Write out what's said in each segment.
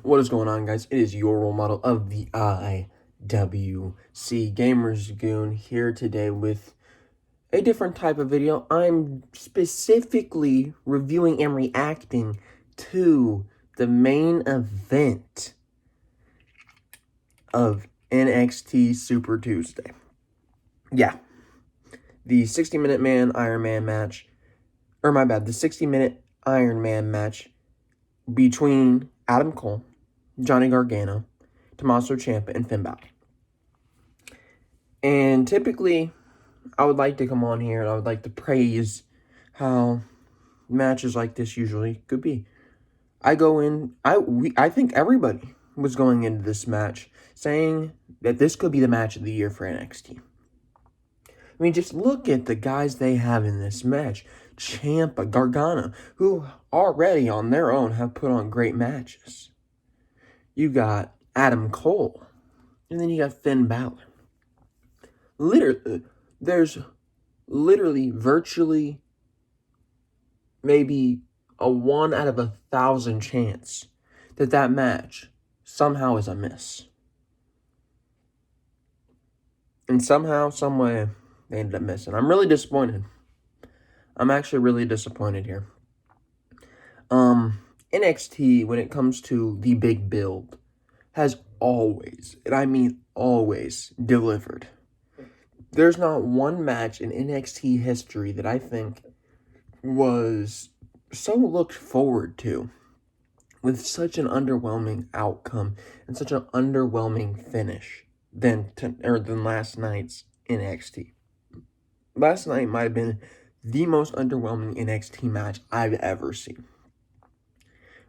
What is going on, guys? It is your role model of the IWC Gamers Goon here today with a different type of video. I'm specifically reviewing and reacting to the main event of NXT Super Tuesday. Yeah, the 60-minute Iron Man match, the 60-minute Iron Man match between Adam Cole, Johnny Gargano, Tommaso Ciampa, and Finn Balor. And typically, I would like to come on here and I would like to praise how matches like this usually could be. I think everybody was going into this match saying that this could be the match of the year for NXT. I mean, just look at the guys they have in this match. Ciampa, Gargano, who already on their own have put on great matches. You got Adam Cole, and then you got Finn Balor. There's virtually maybe a 1 out of 1,000 chance that match somehow is a miss. And somehow, some way, they ended up missing. I'm really disappointed. I'm actually really disappointed here. NXT, when it comes to the big build, has always, and I mean always, delivered. There's not one match in NXT history that I think was so looked forward to with such an underwhelming outcome and such an underwhelming finish than last night's NXT. Last night might have been the most underwhelming NXT match I've ever seen.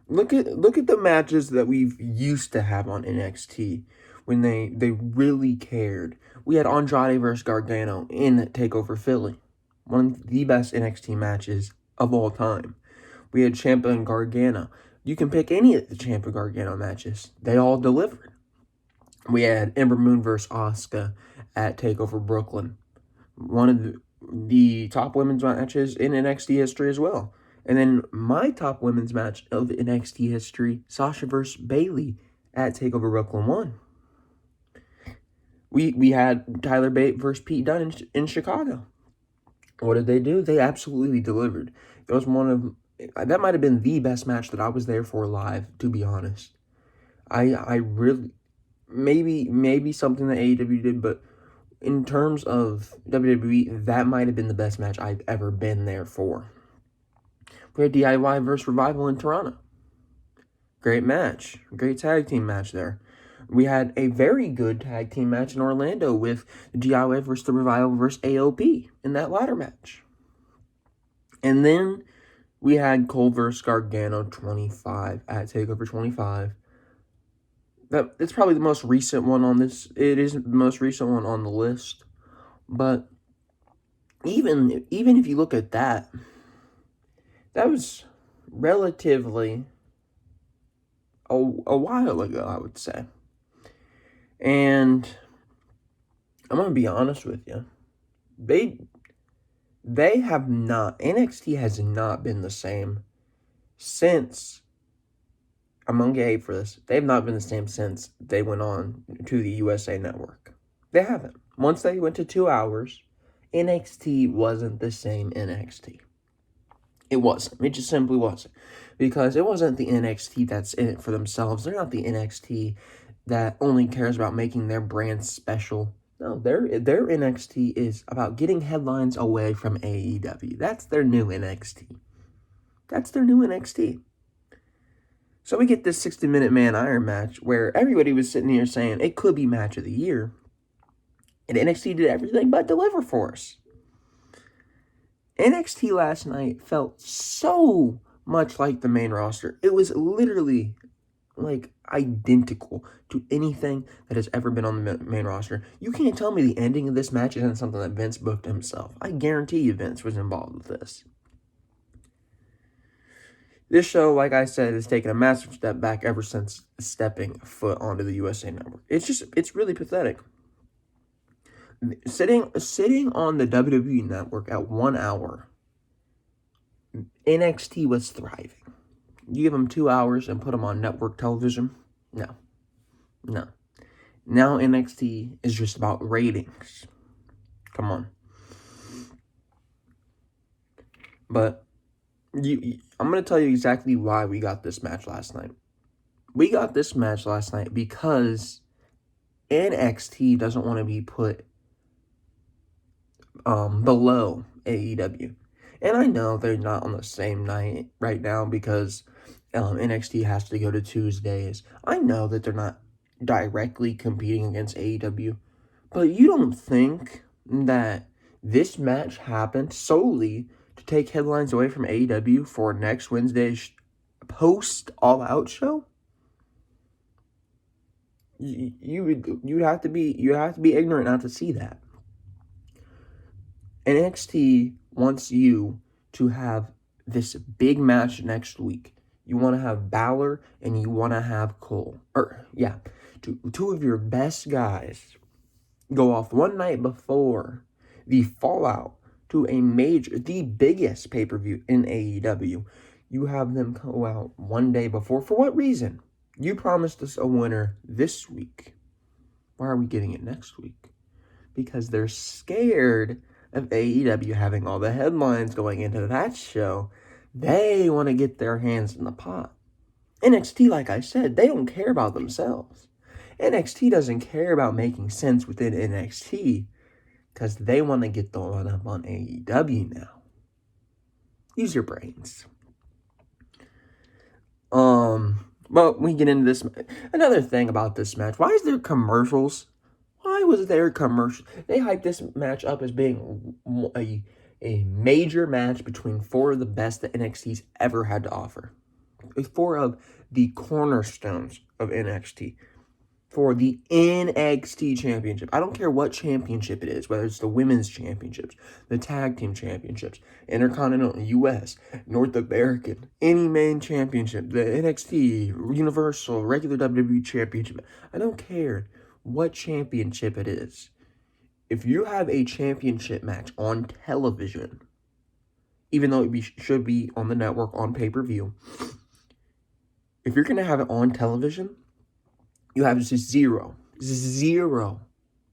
Look at the matches that we've used to have on NXT when they really cared. We had Andrade versus Gargano in TakeOver Philly, one of the best NXT matches of all time. We had Ciampa and Gargano. You can pick any of the Ciampa Gargano matches. They all delivered. We had Ember Moon versus Asuka at TakeOver Brooklyn, one of the top women's matches in NXT history as well. And then my top women's match of NXT history, Sasha versus Bayley at TakeOver Brooklyn 1. We had Tyler Bate versus Pete Dunne in Chicago. What did they do? They absolutely delivered. It was that might have been the best match that I was there for live, to be honest. I really, maybe something that AEW did, but in terms of WWE, that might have been the best match I've ever been there for. We had DIY versus Revival in Toronto. Great match. Great tag team match there. We had a very good tag team match in Orlando with DIY versus the Revival versus AOP in that ladder match. And then we had Cole versus Gargano 25 at TakeOver 25. It's probably the most recent one on this. It isn't the most recent one on the list. But even if you look at that was relatively a while ago, I would say. And I'm going to be honest with you. They have not, NXT has not been the same since, I'm going to get hate for this, they've not been the same since they went on to the USA Network. They haven't. Once they went to 2 hours, NXT wasn't the same NXT. It wasn't. It just simply wasn't. Because it wasn't the NXT that's in it for themselves. They're not the NXT that only cares about making their brand special. No, their NXT is about getting headlines away from AEW. That's their new NXT. So we get this 60-minute Iron match where everybody was sitting here saying it could be match of the year. And NXT did everything but deliver for us. NXT last night felt so much like the main roster. It was literally like identical to anything that has ever been on the main roster. You can't tell me the ending of this match isn't something that Vince booked himself. I guarantee you Vince was involved with this. This show, like I said, has taken a massive step back ever since stepping foot onto the USA Network. It's really pathetic. Sitting on the WWE Network at 1 hour, NXT was thriving. You give them 2 hours and put them on network television? No. No. Now NXT is just about ratings. Come on. But I'm going to tell you exactly why we got this match last night. We got this match last night because NXT doesn't want to be put below AEW. And I know they're not on the same night right now because NXT has to go to Tuesdays. I know that they're not directly competing against AEW. But you don't think that this match happened solely to take headlines away from AEW for next Wednesday's post All Out show? You have to be ignorant not to see that. NXT wants you to have this big match next week. You want to have Balor and you want to have Cole. Two of your best guys go off one night before the fallout to the biggest pay-per-view in AEW. You have them go out one day before. For what reason? You promised us a winner this week. Why are we getting it next week? Because they're scared of AEW having all the headlines going into that show. They want to get their hands in the pot. NXT, like I said, they don't care about themselves. NXT doesn't care about making sense within NXT because they want to get the one up on AEW now. Use your brains. But we get into this. Another thing about this match, why is there commercials? Why was there commercials? They hyped this match up as being a major match between four of the best that NXT's ever had to offer. Four of the cornerstones of NXT. For the NXT championship. I don't care what championship it is, whether it's the women's championships, the tag team championships, Intercontinental, US, North American, any main championship, the NXT, Universal, regular WWE championship. I don't care what championship it is. If you have a championship match on television, even though it should be on the network on pay-per-view, if you're going to have it on television, you have just zero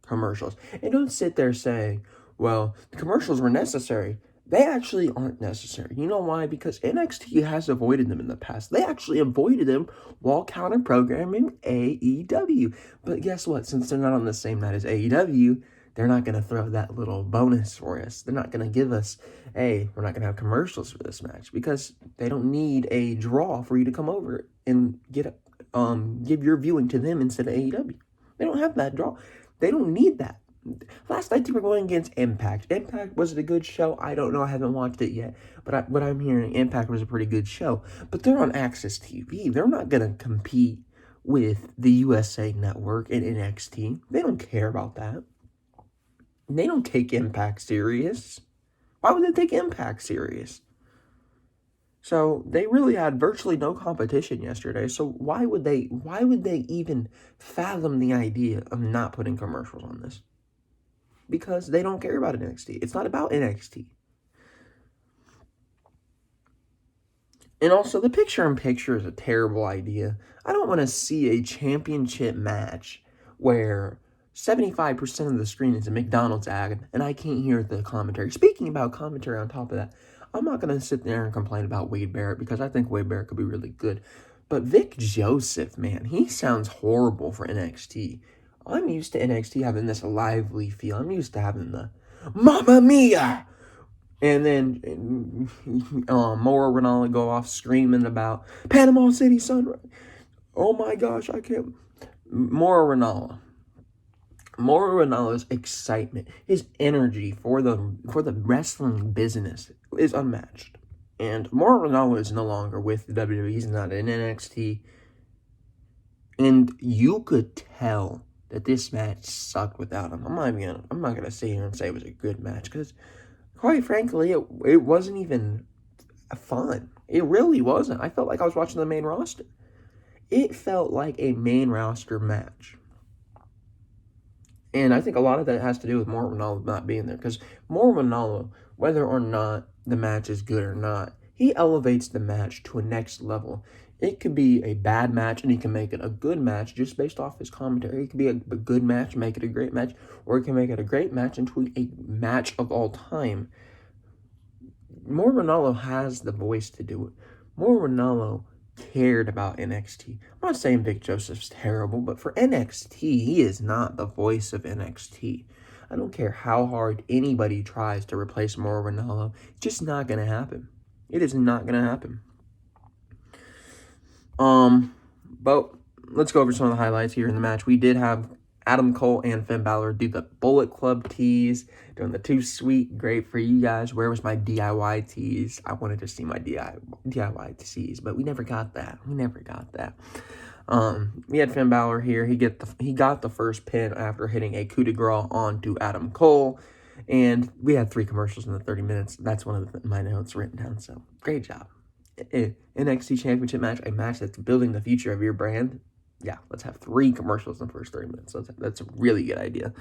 commercials. And don't sit there saying, well, the commercials were necessary. They actually aren't necessary. You know why? Because NXT has avoided them in the past. They actually avoided them while counter-programming AEW. But guess what? Since they're not on the same night as AEW, they're not going to throw that little bonus for us. They're not going to give us, we're not going to have commercials for this match because they don't need a draw for you to come over and give your viewing to them instead of AEW. They don't have that draw. They don't need that. Last night they were going against Impact. Impact, was it a good show? I don't know. I haven't watched it yet. But what I'm hearing, Impact was a pretty good show. But they're on Access TV. They're not going to compete with the USA Network and NXT. They don't care about that. They don't take Impact serious. Why would they take Impact serious? So they really had virtually no competition yesterday. So why would they even fathom the idea of not putting commercials on this? Because they don't care about NXT. It's not about NXT. And also, the picture-in-picture is a terrible idea. I don't want to see a championship match where 75% of the screen is a McDonald's ad, and I can't hear the commentary. Speaking about commentary on top of that, I'm not going to sit there and complain about Wade Barrett because I think Wade Barrett could be really good. But Vic Joseph, man, he sounds horrible for NXT. I'm used to NXT having this lively feel. I'm used to having the Mamma Mia! And then Mauro Ranallo go off screaming about Panama City Sunrise. Oh my gosh, I can't. Mauro Ranallo's excitement, his energy for the wrestling business is unmatched. And Mauro Ranallo is no longer with the WWE. He's not in NXT. And you could tell that this match sucked without him. I'm not gonna sit here and say it was a good match because, quite frankly, it wasn't even fun. It really wasn't. I felt like I was watching the main roster. It felt like a main roster match. And I think a lot of that has to do with Mauro Ranallo not being there. Because Mauro Ranallo, whether or not the match is good or not, he elevates the match to a next level. It could be a bad match, and he can make it a good match just based off his commentary. It could be a good match, make it a great match, or he can make it a great match into a match of all time. Mauro Ranallo has the voice to do it. Mauro Ranallo cared about NXT. I'm not saying Vic Joseph's terrible, but for NXT, he is not the voice of NXT. I don't care how hard anybody tries to replace Mauro Ranallo. It's just not going to happen. It is not going to happen. But let's go over some of the highlights here in the match. We did have Adam Cole and Finn Balor do the Bullet Club tease, doing the Too Sweet, great for you guys. Where was my DIY tease? I wanted to see my DIY tease, but we never got that. We had Finn Balor here. He got the first pin after hitting a coup de grace onto Adam Cole, and we had 3 commercials in the 30 minutes. That's one of my notes written down, so great job. NXT Championship match, a match that's building the future of your brand. Yeah, let's have 3 commercials in the first 30 minutes. That's a really good idea.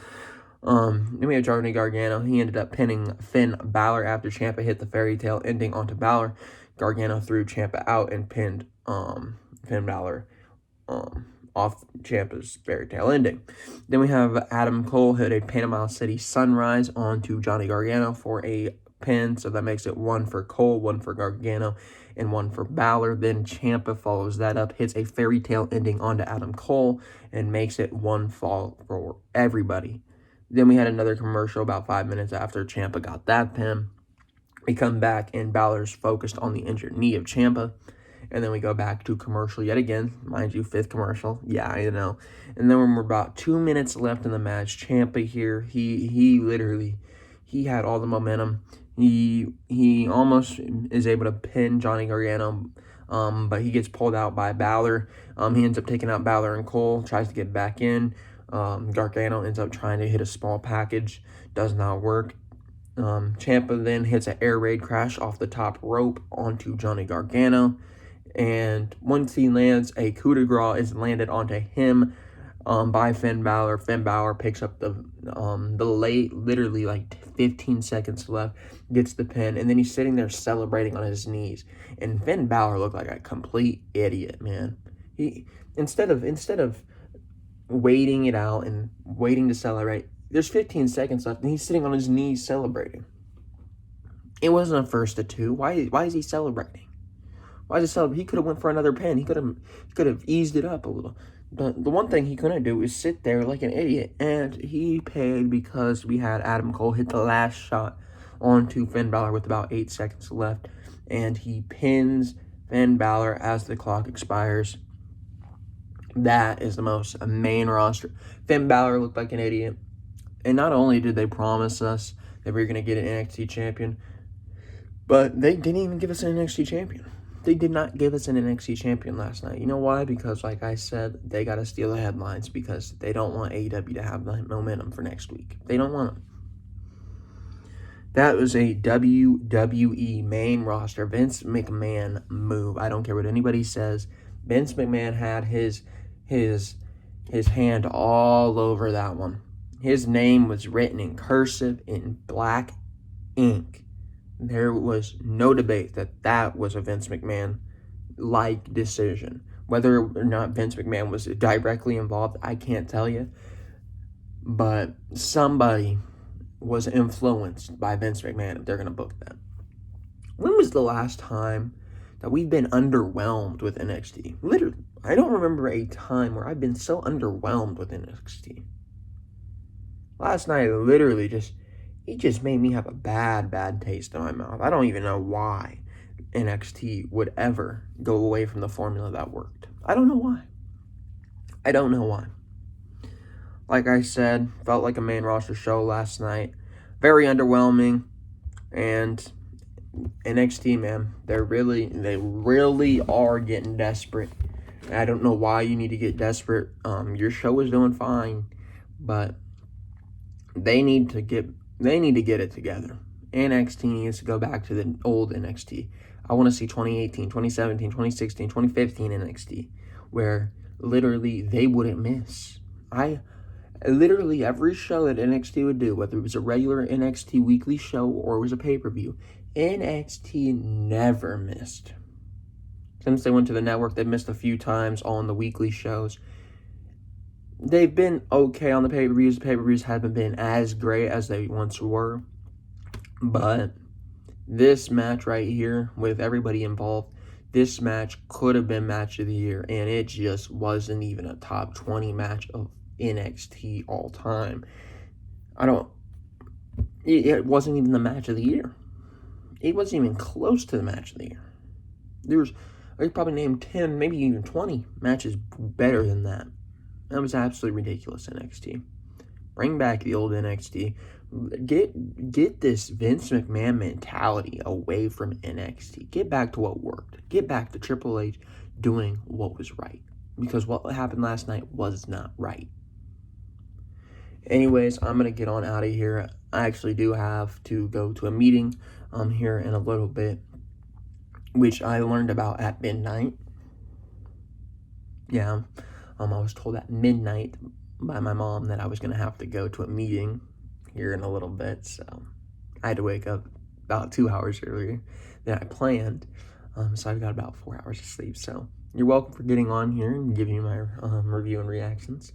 Then we have Johnny Gargano. He ended up pinning Finn Balor after Ciampa hit the fairy tale ending onto Balor. Gargano threw Ciampa out and pinned Finn Balor off Ciampa's fairy tale ending. Then we have Adam Cole hit a Panama City Sunrise onto Johnny Gargano for a pin, so that makes it 1 for Cole, 1 for Gargano, and 1 for Balor. Then Ciampa follows that up, hits a fairy tale ending onto Adam Cole, and makes it 1 fall for everybody. Then we had another commercial about 5 minutes after Ciampa got that pin. We come back, and Balor's focused on the injured knee of Ciampa. And then we go back to commercial yet again. Mind you, 5th commercial. Yeah, I know. And then when we're about 2 minutes left in the match, Ciampa here, he literally, he had all the momentum. He almost is able to pin Johnny Gargano, but he gets pulled out by Balor. He ends up taking out Balor and Cole, tries to get back in. Gargano ends up trying to hit a small package, does not work. Ciampa then hits an air raid crash off the top rope onto Johnny Gargano, and once he lands, a coup de grace is landed onto him by Finn Balor. Finn Balor picks up the late, literally like 15 seconds left, gets the pin, and then he's sitting there celebrating on his knees. And Finn Balor looked like a complete idiot, man. He instead of waiting it out and waiting to celebrate, there's 15 seconds left, and he's sitting on his knees celebrating. It wasn't a 1st to 2. Why is he celebrating? Why is he celebrating? He could have went for another pin. He could have eased it up a little. The one thing he couldn't do is sit there like an idiot, and he paid because we had Adam Cole hit the last shot onto Finn Balor with about 8 seconds left, and he pins Finn Balor as the clock expires. That is the most main roster. Finn Balor looked like an idiot, and not only did they promise us that we were going to get an NXT champion, but they didn't even give us an NXT champion. They did not give us an NXT champion last night. You know why? Because, like I said, they got to steal the headlines because they don't want AEW to have the momentum for next week. They don't want them. That was a WWE main roster Vince McMahon move. I don't care what anybody says. Vince McMahon had his hand all over that one. His name was written in cursive in black ink. There was no debate that was a Vince McMahon-like decision. Whether or not Vince McMahon was directly involved, I can't tell you. But somebody was influenced by Vince McMahon if they're going to book them. When was the last time that we've been underwhelmed with NXT? Literally, I don't remember a time where I've been so underwhelmed with NXT. Last night, literally, it just made me have a bad taste in my mouth. I don't even know why NXT would ever go away from the formula that worked. I don't know why. Like I said, felt like a main roster show last night. Very underwhelming. And NXT, man, they really are getting desperate. I don't know why you need to get desperate. Your show is doing fine, but they need to get it together. NXT needs to go back to the old NXT. I want to see 2018, 2017, 2016, 2015 NXT, where literally they wouldn't miss. Literally every show that NXT would do, whether it was a regular NXT weekly show or it was a pay-per-view, NXT never missed. Since they went to the network, they've missed a few times on the weekly shows. They've been okay on the pay-per-views. The pay-per-views haven't been as great as they once were. But this match right here, with everybody involved, this match could have been match of the year, and it just wasn't even a top 20 match of NXT all time. It wasn't even the match of the year. It wasn't even close to the match of the year. I could probably name 10, maybe even 20 matches better than that. That was absolutely ridiculous, NXT. Bring back the old NXT. Get this Vince McMahon mentality away from NXT. Get back to what worked. Get back to Triple H doing what was right. Because what happened last night was not right. Anyways, I'm going to get on out of here. I actually do have to go to a meeting here in a little bit, which I learned about at midnight. Yeah, I was told at midnight by my mom that I was going to have to go to a meeting here in a little bit, so I had to wake up about 2 hours earlier than I planned, so I've got about 4 hours of sleep. So you're welcome for getting on here and giving you my review and reactions.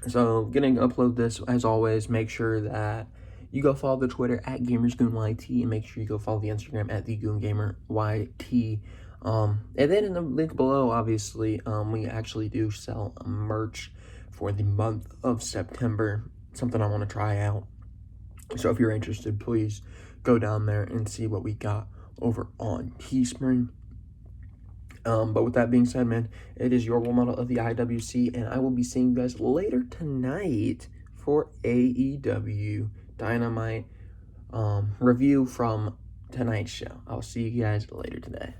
So gonna upload this as always. Make sure that you go follow the Twitter at GamersGoonYT, and make sure you go follow the Instagram at thegoongameryt. And then in the link below, obviously, we actually do sell merch for the month of September, something I want to try out. So if you're interested, please go down there and see what we got over on Teespring. But with that being said, man, it is your role model of the IWC, and I will be seeing you guys later tonight for AEW Dynamite review from tonight's show. I'll see you guys later today.